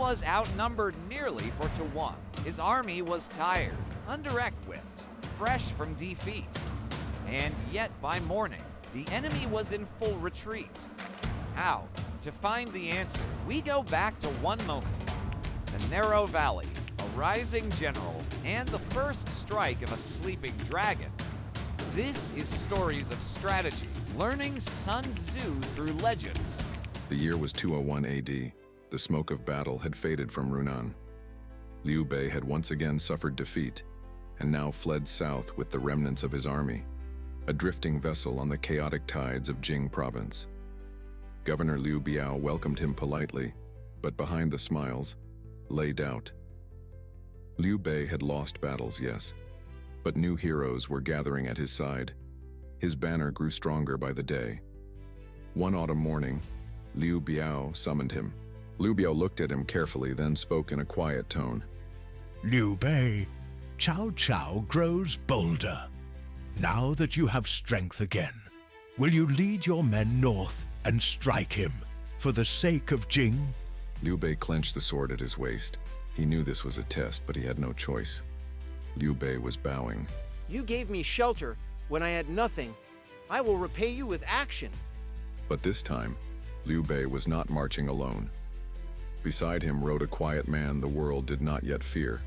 was outnumbered nearly 4-1. His army was tired, under-equipped, fresh from defeat. And yet by morning, the enemy was in full retreat. How? To find the answer, we go back to one moment. The narrow valley, a rising general, and the first strike of a sleeping dragon. This is Stories of Strategy, learning Sun Tzu through legends. The year was 201 AD. The smoke of battle had faded from Runan. Liu Bei had once again suffered defeat, and now fled south with the remnants of his army, a drifting vessel on the chaotic tides of Jing province. Governor Liu Bei welcomed him politely, but behind the smiles lay doubt. Liu Bei had lost battles, yes, but new heroes were gathering at his side. His banner grew stronger by the day. One autumn morning, Liu Bei summoned him. Liu Bei looked at him carefully, then spoke in a quiet tone. Liu Bei, Cao Cao grows bolder. Now that you have strength again, will you lead your men north and strike him for the sake of Jing? Liu Bei clenched the sword at his waist. He knew this was a test, but he had no choice. Liu Bei was bowing. You gave me shelter when I had nothing. I will repay you with action. But this time, Liu Bei was not marching alone. Beside him rode a quiet man the world did not yet fear,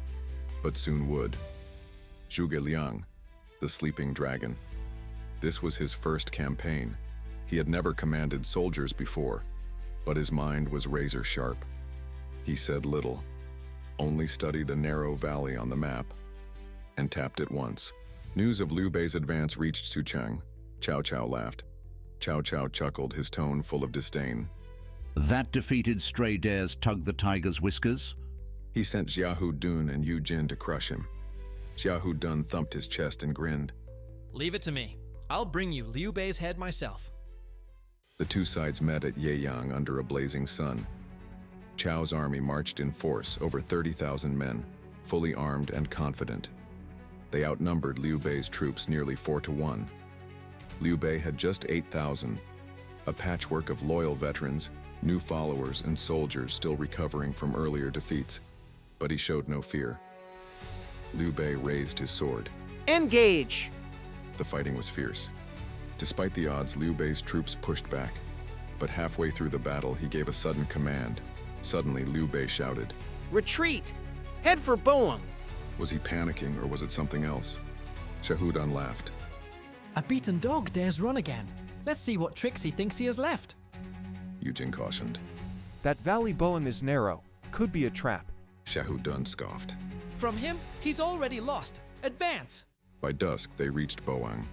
but soon would. Zhuge Liang, the sleeping dragon. This was his first campaign. He had never commanded soldiers before, but his mind was razor sharp. He said little, only studied a narrow valley on the map, and tapped it once. News of Liu Bei's advance reached Suchang. Cao Cao laughed. Cao Cao chuckled, his tone full of disdain. That defeated stray dares tug the tiger's whiskers? He sent Xiahou Dun and Yu Jin to crush him. Xiahou Dun thumped his chest and grinned. Leave it to me. I'll bring you Liu Bei's head myself. The two sides met at Yeyang under a blazing sun. Chao's army marched in force, over 30,000 men, fully armed and confident. They outnumbered Liu Bei's troops nearly 4-1. Liu Bei had just 8,000, a patchwork of loyal veterans, new followers, and soldiers still recovering from earlier defeats. But he showed no fear. Liu Bei raised his sword. Engage! The fighting was fierce. Despite the odds, Liu Bei's troops pushed back. But halfway through the battle, he gave a sudden command. Suddenly, Liu Bei shouted, Retreat! Head for Bowang! Was he panicking, or was it something else? Xiahou Dun laughed. A beaten dog dares run again. Let's see what tricks he thinks he has left. Yu Jin cautioned. That valley Bowang is narrow. Could be a trap. Xiahou Dun scoffed. From him, he's already lost. Advance! By dusk, they reached Bowang.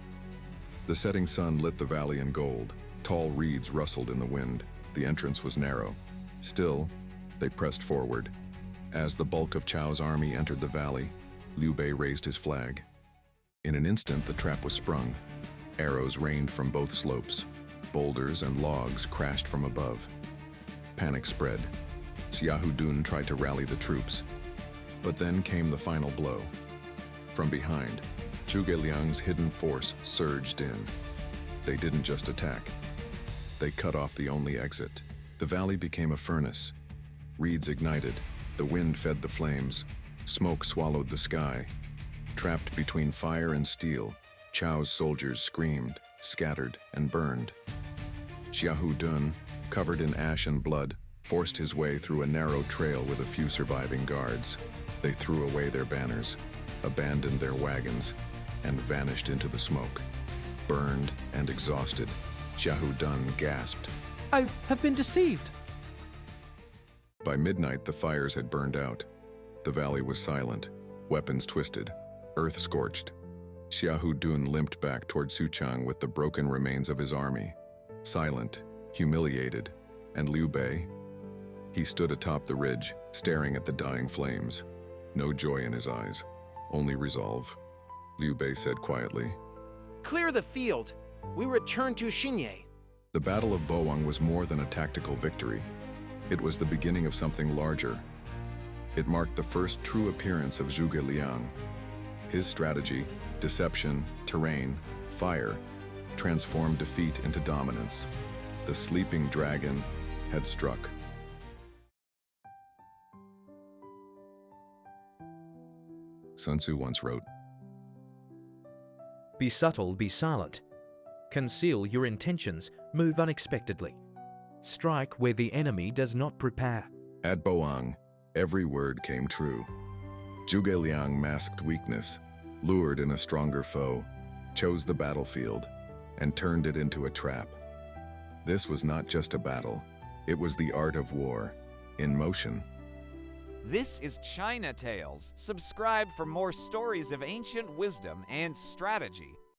The setting sun lit the valley in gold. Tall reeds rustled in the wind. The entrance was narrow. Still, they pressed forward. As the bulk of Chao's army entered the valley, Liu Bei raised his flag. In an instant, the trap was sprung. Arrows rained from both slopes. Boulders and logs crashed from above. Panic spread. Xiahou Dun tried to rally the troops. But then came the final blow. From behind, Zhuge Liang's hidden force surged in. They didn't just attack. They cut off the only exit. The valley became a furnace. Reeds ignited. The wind fed the flames. Smoke swallowed the sky. Trapped between fire and steel, Chao's soldiers screamed, scattered, and burned. Xiahou Dun, covered in ash and blood, forced his way through a narrow trail with a few surviving guards. They threw away their banners, abandoned their wagons, and vanished into the smoke. Burned and exhausted, Xiahou Dun gasped. I have been deceived. By midnight, the fires had burned out. The valley was silent, weapons twisted, earth scorched. Xiahou Dun limped back toward Suchang with the broken remains of his army. Silent, humiliated, and Liu Bei? He stood atop the ridge, staring at the dying flames. No joy in his eyes, only resolve. Liu Bei said quietly, Clear the field. We return to Xinye. The Battle of Bowang was more than a tactical victory. It was the beginning of something larger. It marked the first true appearance of Zhuge Liang. His strategy, deception, terrain, fire, transformed defeat into dominance. The sleeping dragon had struck. Sun Tzu once wrote. Be subtle, be silent. Conceal your intentions, move unexpectedly. Strike where the enemy does not prepare. At Bowang, every word came true. Zhuge Liang masked weakness, lured in a stronger foe, chose the battlefield, and turned it into a trap. This was not just a battle, it was the art of war, in motion. This is China Tales. Subscribe for more stories of ancient wisdom and strategy.